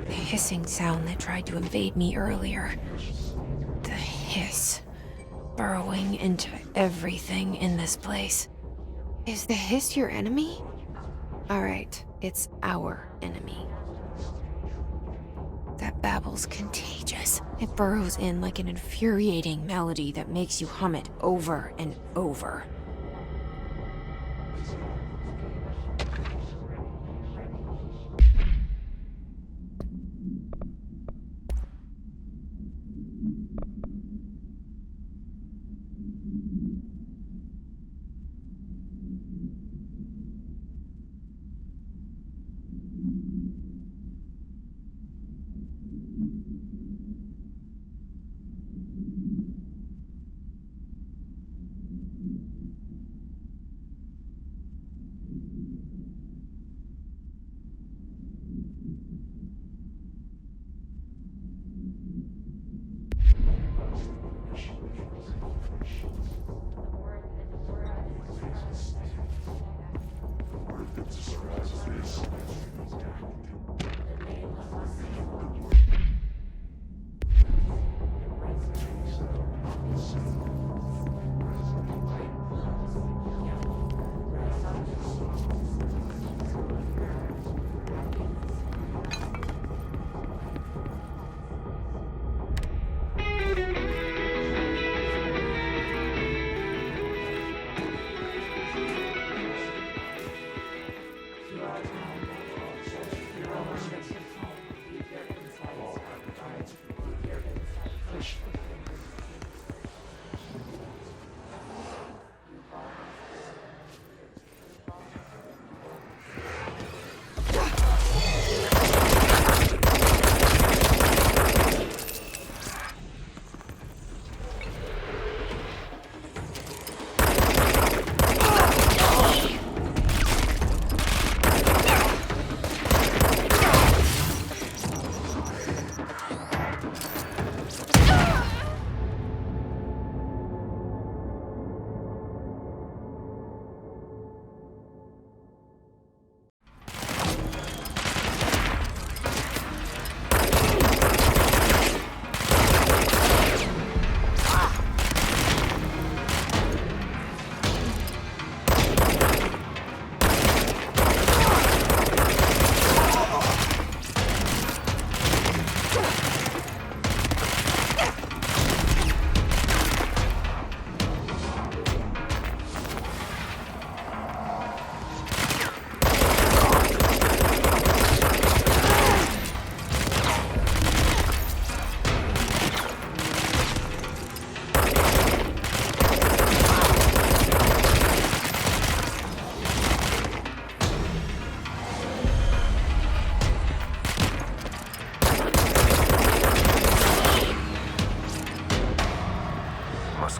The hissing sound that tried to invade me earlier. The hiss, burrowing into everything in this place. Is the hiss your enemy? Alright, it's our enemy. That babble's contagious. It burrows in like an infuriating melody that makes you hum it over and over.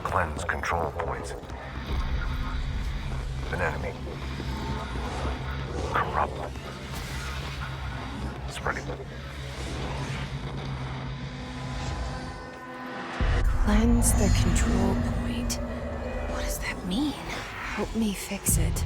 Cleanse control points. An enemy. Corrupt. Spreading. Cleanse the control point. What does that mean? Help me fix it.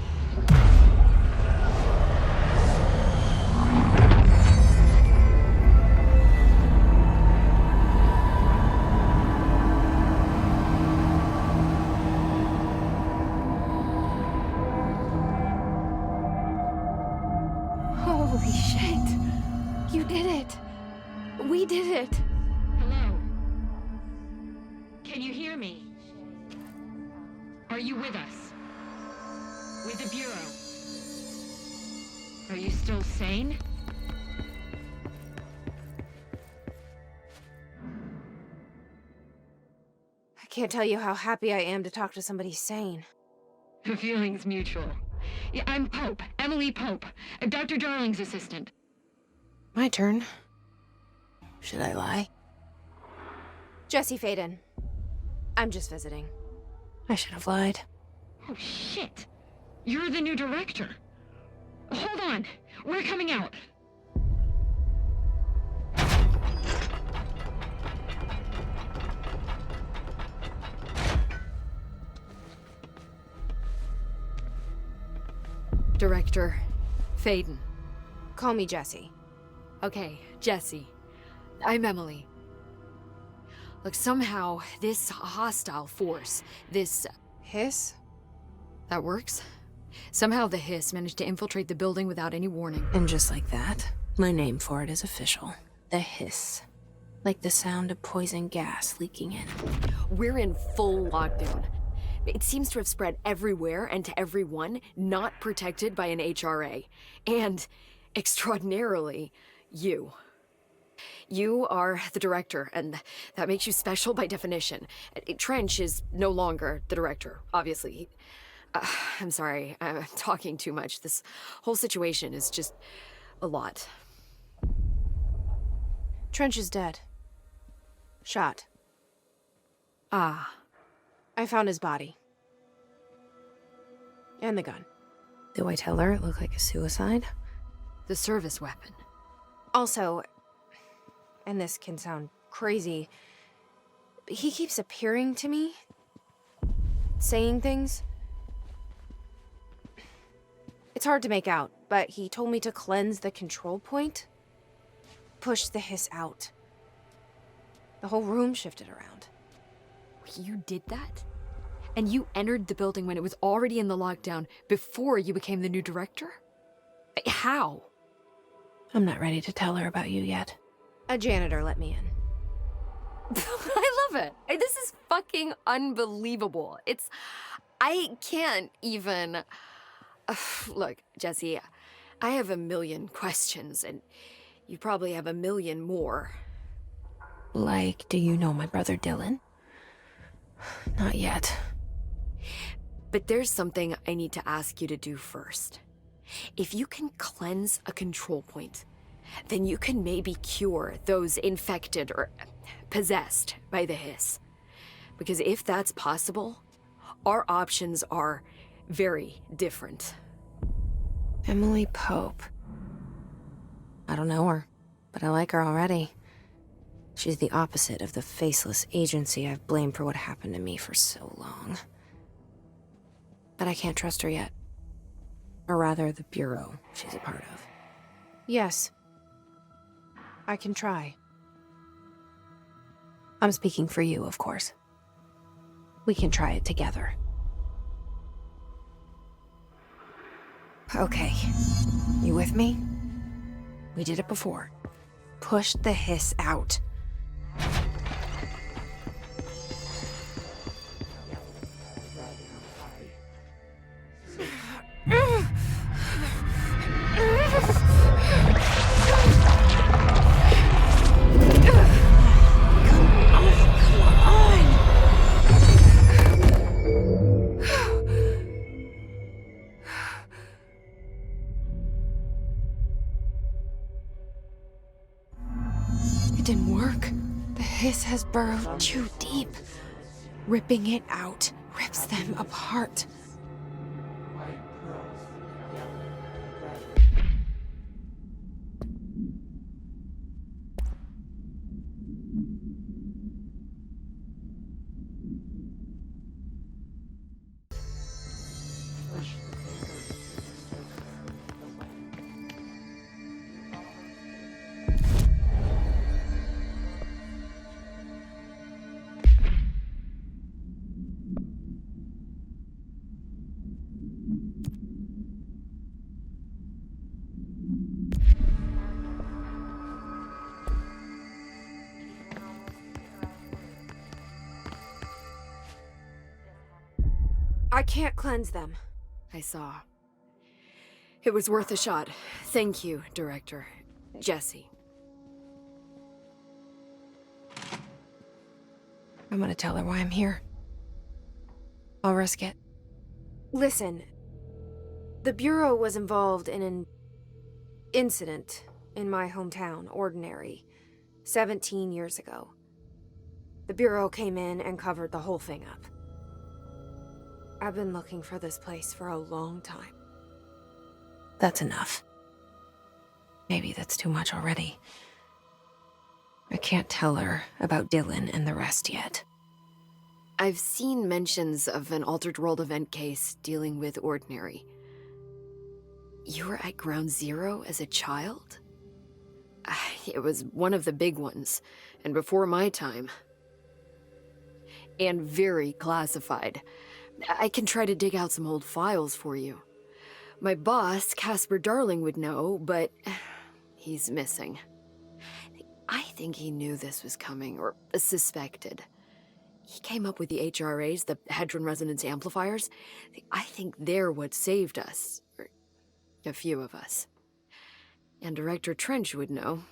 Holy shit. You did it. We did it. Hello? Can you hear me? Are you with us? With the Bureau? Are you still sane? I can't tell you how happy I am to talk to somebody sane. The feeling's mutual. Yeah, I'm Pope. Emily Pope. Dr. Darling's assistant. My turn. Should I lie? Jesse Faden. I'm just visiting. I should have lied. Oh, shit. You're the new director. Hold on. We're coming out. Director Faden. Call me Jessie. Okay, Jesse. I'm Emily. Look, somehow, this hostile force, this... Hiss? that works? Somehow the Hiss managed to infiltrate the building without any warning. And just like that, my name for it is official. The Hiss. Like the sound of poison gas leaking in. We're in full lockdown. It seems to have spread everywhere and to everyone, not protected by an HRA. And, extraordinarily, you. You are the director, and that makes you special by definition. Trench is no longer the director, obviously. I'm sorry, I'm talking too much. This whole situation is just a lot. Trench is dead. Shot. Ah. I found his body. And the gun. Do I tell her it looked like a suicide? The service weapon. Also, and this can sound crazy, he keeps appearing to me, saying things. It's hard to make out, but he told me to cleanse the control point, push the Hiss out. The whole room shifted around. You did that? And you entered the building when it was already in the lockdown before you became the new director? How? I'm not ready to tell her about you yet. A janitor let me in. I love it. This is fucking unbelievable. I can't even... Look, Jesse, I have a million questions, and you probably have a million more. Like, do you know my brother Dylan? Not yet. But there's something I need to ask you to do first. If you can cleanse a control point, then you can maybe cure those infected or possessed by the Hiss. Because if that's possible, our options are very different. Emily Pope. I don't know her, but I like her already. She's the opposite of the faceless agency I've blamed for what happened to me for so long. But I can't trust her yet. Or rather, the Bureau she's a part of. Yes. I can try. I'm speaking for you, of course. We can try it together. Okay. You with me? We did it before. Push the Hiss out. It didn't work. The Hiss has burrowed too deep. Ripping it out rips them apart. I can't cleanse them. I saw. It was worth a shot. Thank you, Director. Jesse. I'm gonna tell her why I'm here. I'll risk it. Listen. The Bureau was involved in an incident in my hometown, Ordinary, 17 years ago. The Bureau came in and covered the whole thing up. I've been looking for this place for a long time. That's enough. Maybe that's too much already. I can't tell her about Dylan and the rest yet. I've seen mentions of an Altered World event case dealing with Ordinary. You were at Ground Zero as a child? It was one of the big ones, and before my time. And very classified. I can try to dig out some old files for you. My boss, Casper Darling, would know, but he's missing. I think he knew this was coming, or suspected. He came up with the HRAs, the Hadron Resonance Amplifiers. I think they're what saved us. Or a few of us. And Director Trench would know.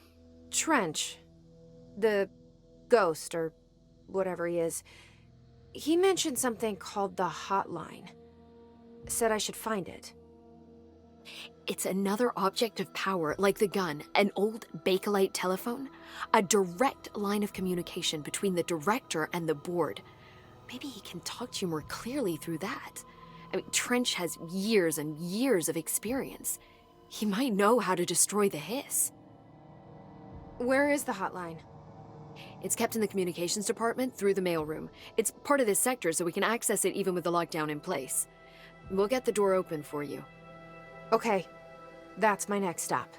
Trench. The ghost, or whatever he is. He mentioned something called the Hotline. Said I should find it. It's another object of power, like the gun, an old Bakelite telephone, a direct line of communication between the director and the board. Maybe he can talk to you more clearly through that. I mean, Trench has years and years of experience. He might know how to destroy the Hiss. Where is the Hotline? It's kept in the communications department through the mailroom. It's part of this sector, so we can access it even with the lockdown in place. We'll get the door open for you. Okay, that's my next stop.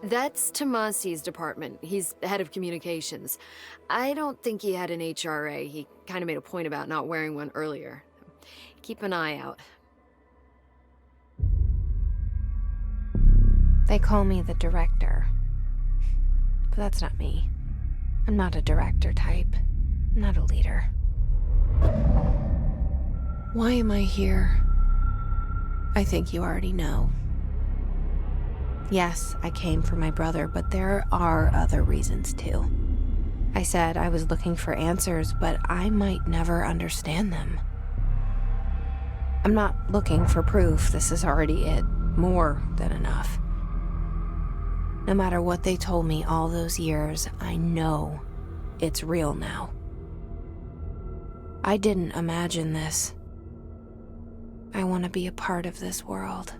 That's Tomasi's department. He's head of communications. I don't think he had an HRA. He kind of made a point about not wearing one earlier. Keep an eye out. They call me the director. But that's not me. I'm not a director type. I'm not a leader. Why am I here? I think you already know. Yes, I came for my brother, but there are other reasons too. I said I was looking for answers, but I might never understand them. I'm not looking for proof. This is already it. More than enough. No matter what they told me all those years, I know it's real now. I didn't imagine this. I want to be a part of this world.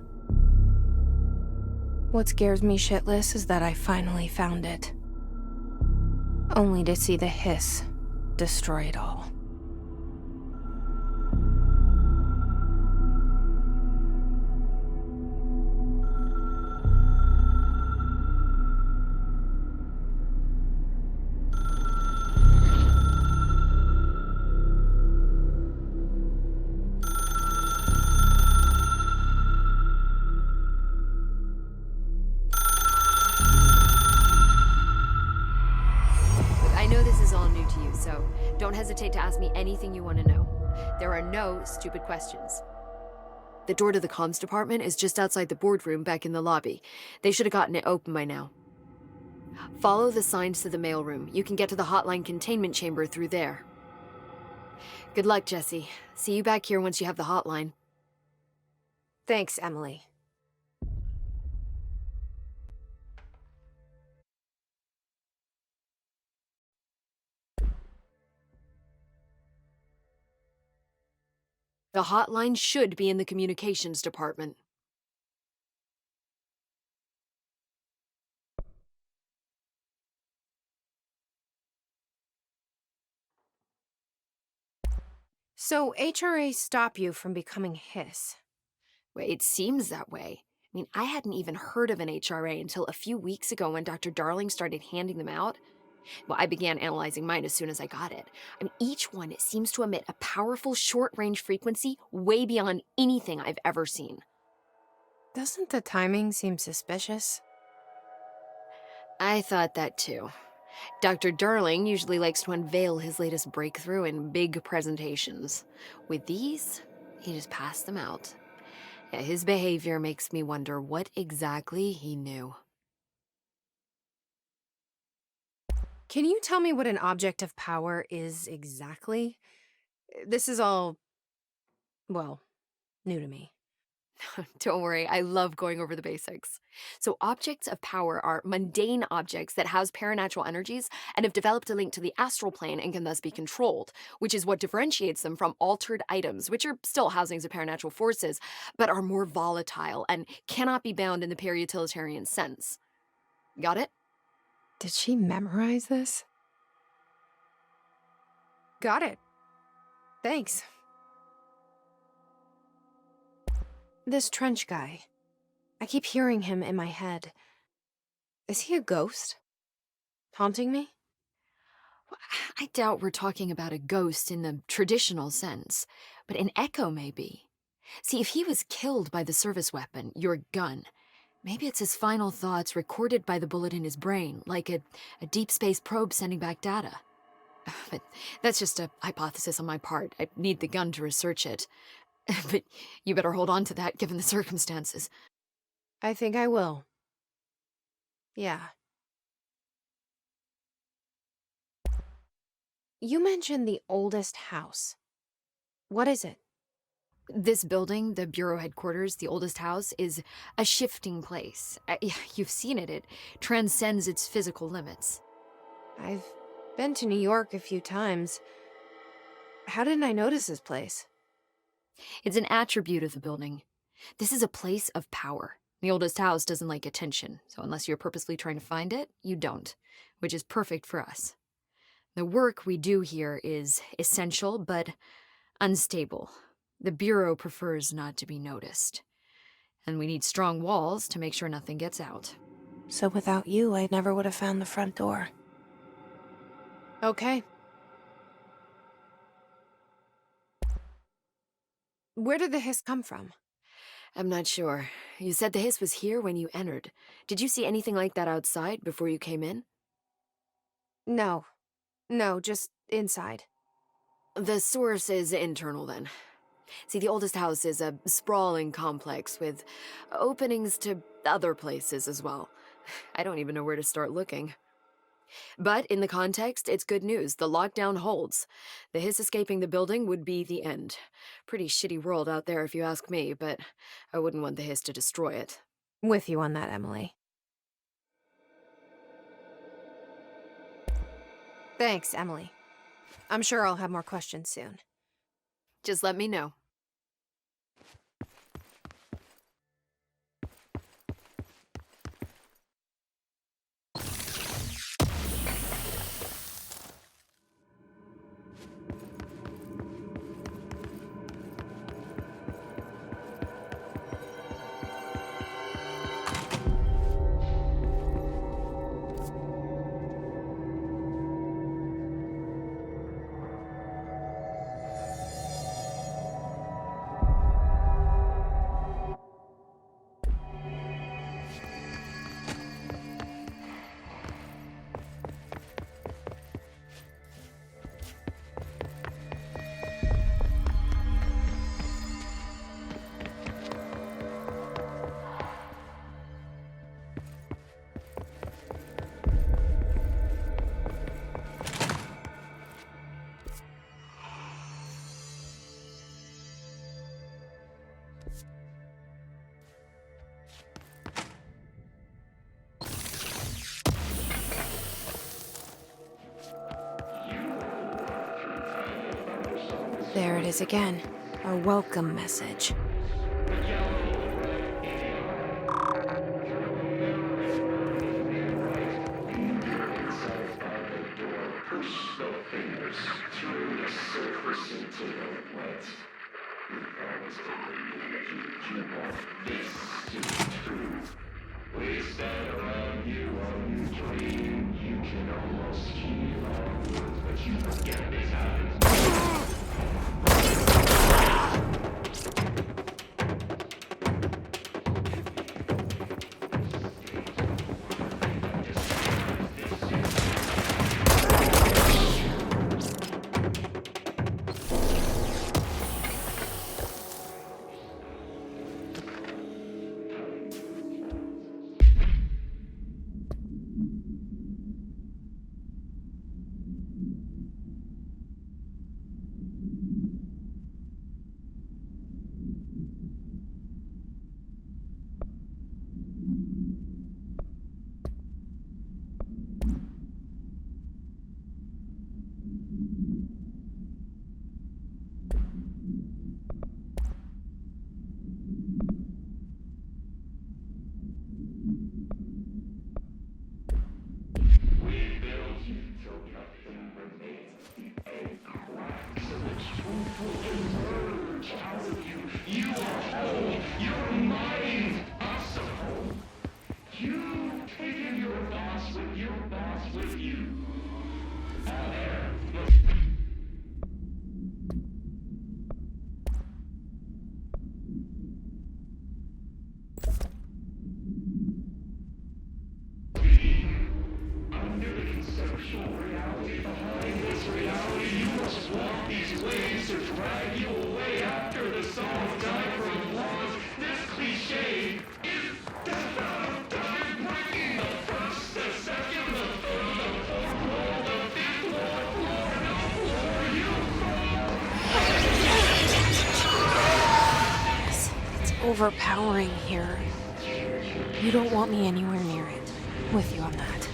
What scares me shitless is that I finally found it. Only to see the Hiss destroy it all. So don't hesitate to ask me anything you want to know. There are no stupid questions. The door to the comms department is just outside the boardroom back in the lobby. They should have gotten it open by now. Follow the signs to the mailroom. You can get to the hotline containment chamber through there. Good luck, Jesse. See you back here once you have the hotline. Thanks, Emily. The hotline should be in the communications department. So HRAs stop you from becoming Hiss. Well, it seems that way. I mean, I hadn't even heard of an HRA until a few weeks ago when Dr. Darling started handing them out. Well, I began analyzing mine as soon as I got it. I mean, each one seems to emit a powerful short-range frequency way beyond anything I've ever seen. Doesn't the timing seem suspicious? I thought that too. Dr. Darling usually likes to unveil his latest breakthrough in big presentations. With these, he just passed them out. Yeah, his behavior makes me wonder what exactly he knew. Can you tell me what an object of power is exactly? This is all, well, new to me. Don't worry, I love going over the basics. So objects of power are mundane objects that house paranatural energies and have developed a link to the astral plane and can thus be controlled, which is what differentiates them from altered items, which are still housings of paranatural forces, but are more volatile and cannot be bound in the peri-utilitarian sense. Got it? Did she memorize this? Got it. Thanks. This Trench guy, I keep hearing him in my head. Is he a ghost? Haunting me? Well, I doubt we're talking about a ghost in the traditional sense, but an echo maybe. See, if he was killed by the service weapon, your gun, maybe it's his final thoughts recorded by the bullet in his brain, like a deep space probe sending back data. But that's just a hypothesis on my part. I need the gun to research it. But you better hold on to that given the circumstances. I think I will. Yeah. You mentioned the oldest house. What is it? This building, the Bureau headquarters, the oldest house, is a shifting place. You've seen it. It transcends its physical limits. I've been to New York a few times. How didn't I notice this place? It's an attribute of the building. This is a place of power. The oldest house doesn't like attention, so unless you're purposely trying to find it, you don't, which is perfect for us. The work we do here is essential, but unstable. The Bureau prefers not to be noticed. And we need strong walls to make sure nothing gets out. So without you, I never would have found the front door. Okay. Where did the hiss come from? I'm not sure. You said the hiss was here when you entered. Did you see anything like that outside before you came in? No. No, just inside. The source is internal, then. See, the oldest house is a sprawling complex with openings to other places as well. I don't even know where to start looking. But in the context, it's good news. The lockdown holds. The hiss escaping the building would be the end. Pretty shitty world out there if you ask me, but I wouldn't want the hiss to destroy it. With you on that, Emily. Thanks, Emily. I'm sure I'll have more questions soon. Just let me know. There it is again. Our welcome message. It's overpowering here. You don't want me anywhere near it. With you on that.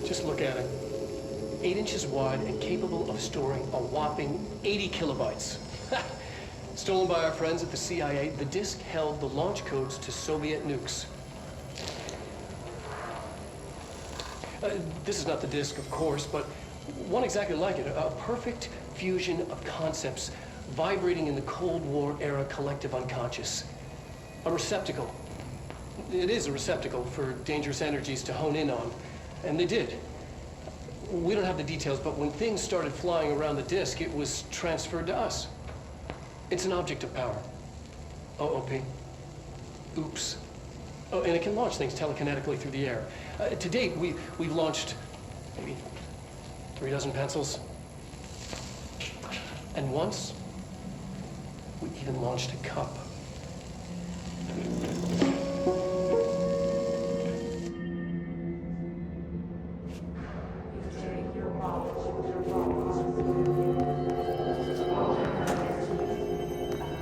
Just look at it. 8 inches wide and capable of storing a whopping 80 kilobytes. Stolen by our friends at the CIA, the disk held the launch codes to Soviet nukes. This is not the disk, of course, but one exactly like it. A perfect fusion of concepts vibrating in the Cold War era collective unconscious. A receptacle. It is a receptacle for dangerous energies to hone in on. And they did. We don't have the details, but when things started flying around the disk, it was transferred to us. It's an object of power. OOP. Oops. Oh, and it can launch things telekinetically through the air. To date, we've launched maybe 3 dozen pencils. And once, we even launched a cup.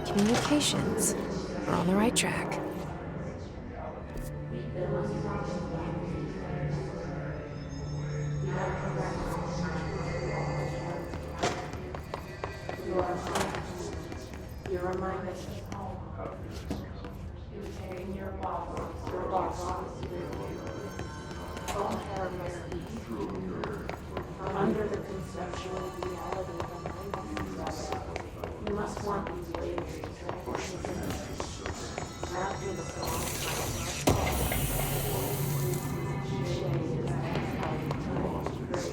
Communications. We're on the right track. Under the conceptual reality of life, you must want these waves after the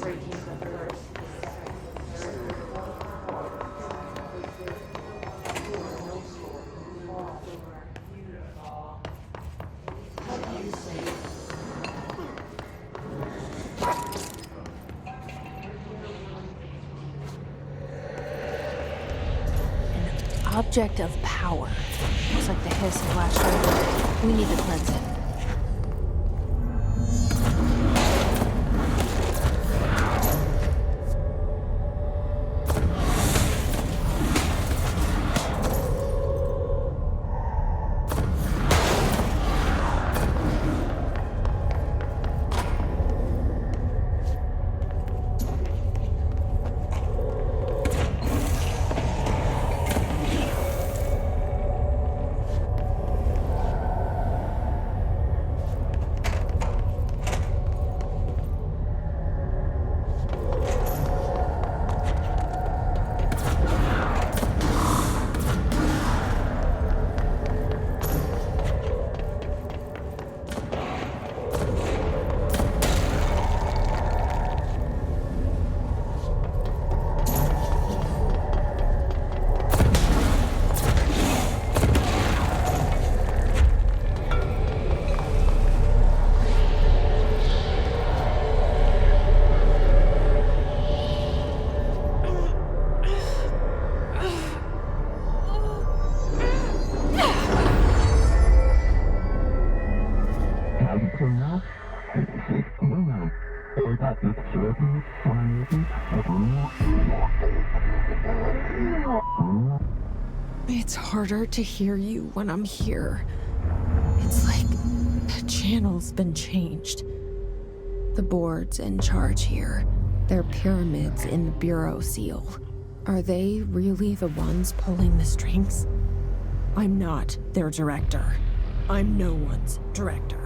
breaking the earth. Object of power. Looks like the hiss of last year. We need to cleanse it. It's harder to hear you when I'm here. It's like the channel's been changed. The board's in charge here. They're pyramids in the Bureau seal. Are they really the ones pulling the strings? I'm not their director. I'm no one's director.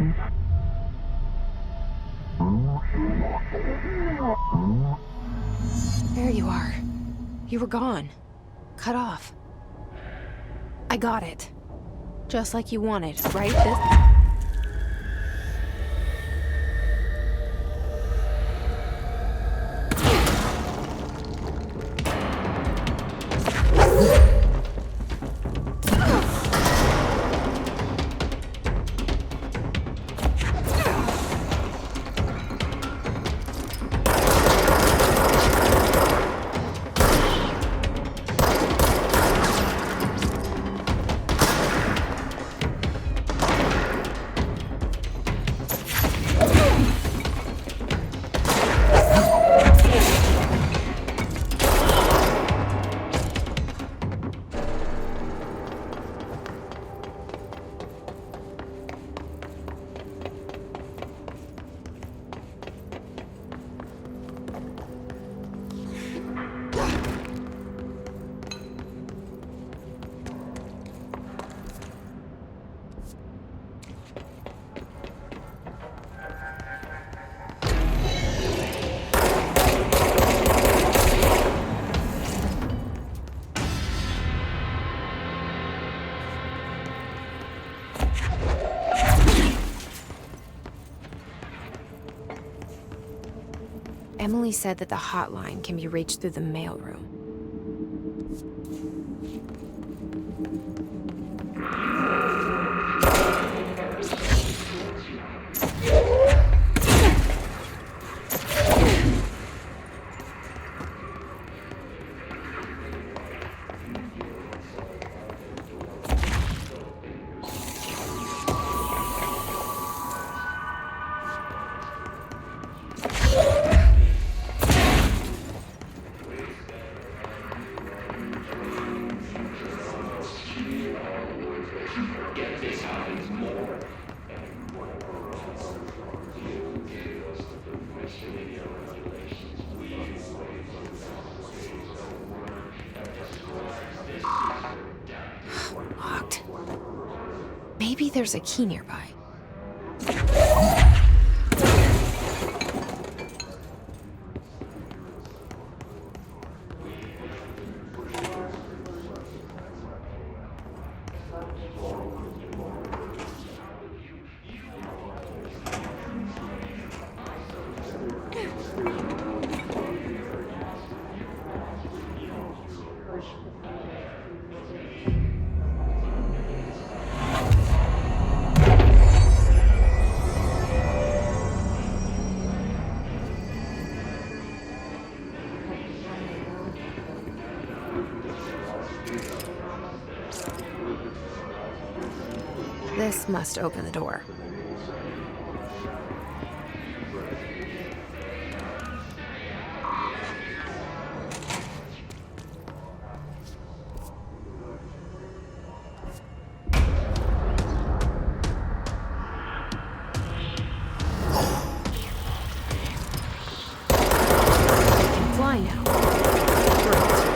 There you are. You were gone. Cut off. I got it. Just like you wanted, right? Emily said that the hotline can be reached through the mailroom. Locked. Maybe there's a key nearby. This must open the door. Fly now. Great.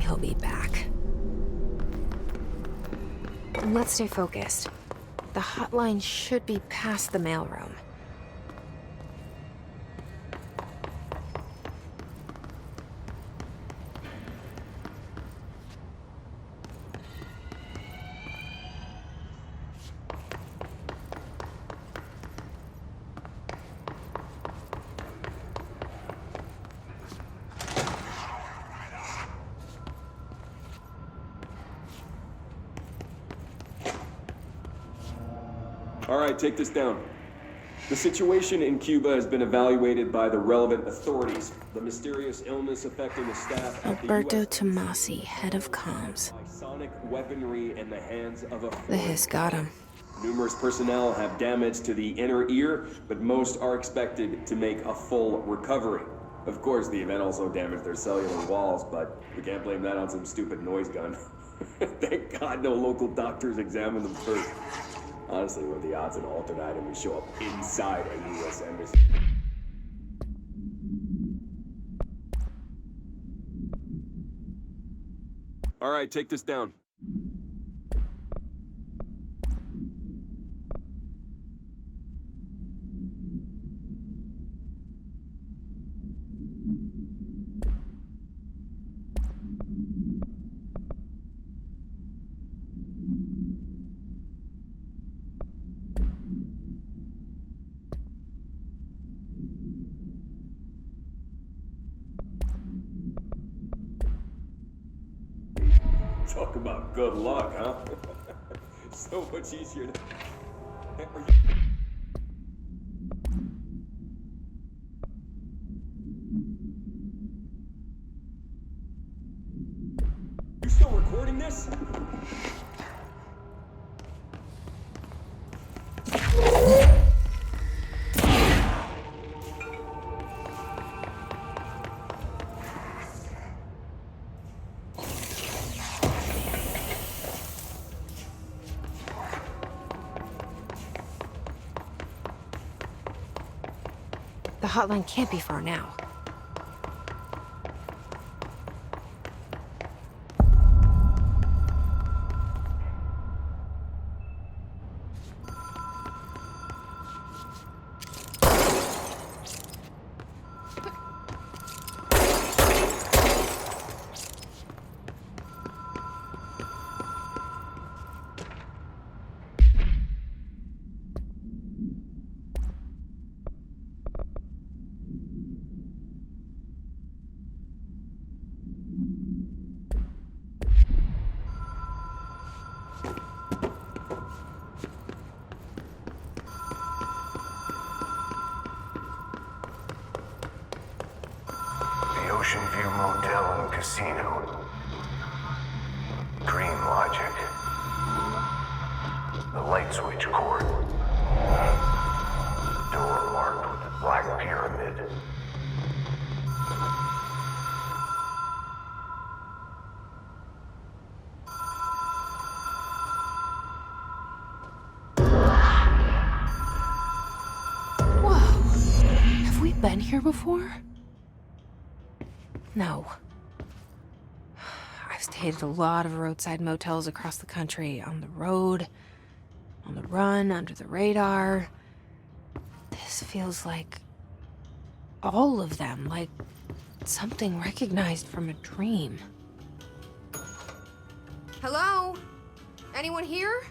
he'll be back. And let's stay focused. The hotline should be past the mailroom. All right, take this down. The situation in Cuba has been evaluated by the relevant authorities. The mysterious illness affecting the staff at the Alberto US Tomasi, head of comms. by sonic weaponry in the hands of a The hiss got him. Numerous personnel have damage to the inner ear, but most are expected to make a full recovery. Of course, the event also damaged their cellular walls, but we can't blame that on some stupid noise gun. Thank God no local doctors examined them first. Honestly, what are the odds an alternate item would show up inside a U.S. embassy? All right, take this down. Talk about good luck, huh? So much easier to... You still recording this? The hotline can't be far now. Ocean View Motel and Casino. Dream Logic. The light switch cord. Door marked with the Black Pyramid. Whoa! Have we been here before? No. I've stayed at a lot of roadside motels across the country, on the road, on the run, under the radar. This feels like all of them, like something recognized from a dream. Hello? Anyone here?